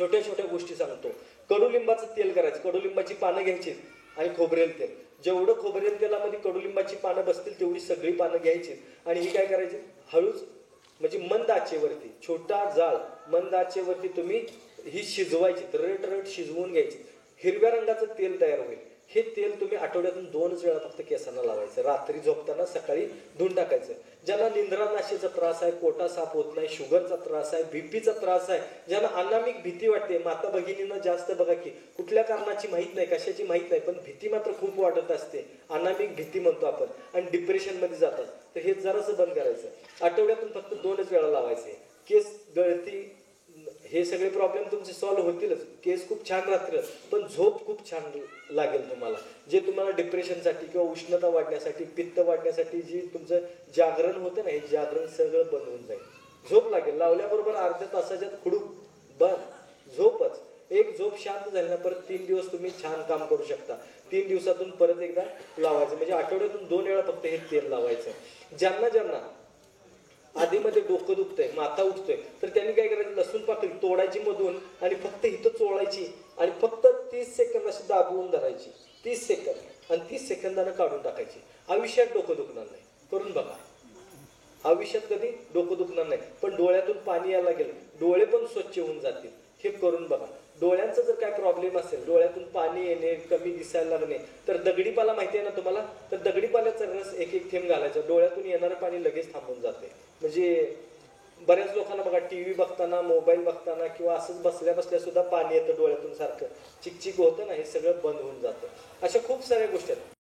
छोट्या छोट्या गोष्टी सांगतो. कडुलिंबाचं तेल करायचं. कडुलिंबाची पानं घ्यायची आणि खोबरेल तेल. जेवढं खोबरेल तेलामध्ये कडुलिंबाची पानं बसतील तेवढी सगळी पानं घ्यायची आणि ही काय करायची, हळूच म्हणजे मंद आचेवरती, छोटा जाळ मंद आचेवरती तुम्ही ही शिजवायची, तरट शिजवून घ्यायची. हिरव्या रंगाचं तेल तयार होईल. हे तेल तुम्ही आठवड्यातून 2च वेळा फक्त केसांना लावायचं. रात्री झोपताना, सकाळी धुवून टाकायचं. ज्यांना निंद्रानाशीचा त्रास आहे, पोटा साफ होत नाही, शुगरचा त्रास आहे, बीपीचा त्रास आहे, ज्यांना अनामिक भीती वाटते, माता भगिनींना जास्त बघा की कुठल्या कारणाची माहीत नाही, कशाची माहीत नाही, पण भीती मात्र खूप वाटत असते. अनामिक भीती म्हणतो आपण, आणि डिप्रेशनमध्ये जातात. तर हे जरासं बंद करायचं. आठवड्यातून फक्त 2च वेळा लावायचे. केस गळती हे सगळे प्रॉब्लेम तुमचे सॉल्व्ह होतीलच. केस खूप छान राहतील, पण झोप खूप छान लागेल तुम्हाला. जे तुम्हाला डिप्रेशनसाठी किंवा उष्णता वाढण्यासाठी, पित्त वाढण्यासाठी जी तुमचं जागरण होतं ना, हे जागरण सगळं बंद होऊन जाईल. झोप लागेल. लावल्याबरोबर अर्ध्या तासाच्यात खुडूक बंद, झोपच. एक झोप शांत झाली ना, परत 3 दिवस तुम्ही छान काम करू शकता. 3 दिवसातून परत एकदा लावायचं. म्हणजे आठवड्यातून 2 वेळा फक्त हे तेल लावायचं. ज्यांना आधीमध्ये डोकं दुखतंय, माथा उठतोय, तर त्यांनी काय करायचं, लसूण पाकळी तोडायची मधून आणि फक्त इथं चोळायची आणि फक्त 30 सेकंद अशी दाबवून धरायची. 30 सेकंद आणि 30 सेकंदानं काढून टाकायची. आयुष्यात डोकं दुखणार नाही. करून बघा. आयुष्यात कधी डोकं दुखणार नाही. पण डोळ्यातून पाणी यायला गेलं, डोळे पण स्वच्छ होऊन जातील. हे करून बघा. डोळ्यांचा जर काय प्रॉब्लेम असेल, डोळ्यातून पाणी येणे, कमी दिसायला लागणे, तर दगडीपाला माहिती आहे ना तुम्हाला, तर दगडीपाल्याचा रस एक थेंब घालायचा. डोळ्यातून येणारं पाणी लगेच थांबून जाते. म्हणजे बऱ्याच लोकांना बघा, टीव्ही बघताना, मोबाईल बघताना किंवा असंच बसल्या सुद्धा पाणी येतं डोळ्यातून, सारखं चिकचिक होतं ना, हे सगळं बंद होऊन जातं. अशा खूप साऱ्या गोष्टी आहेत.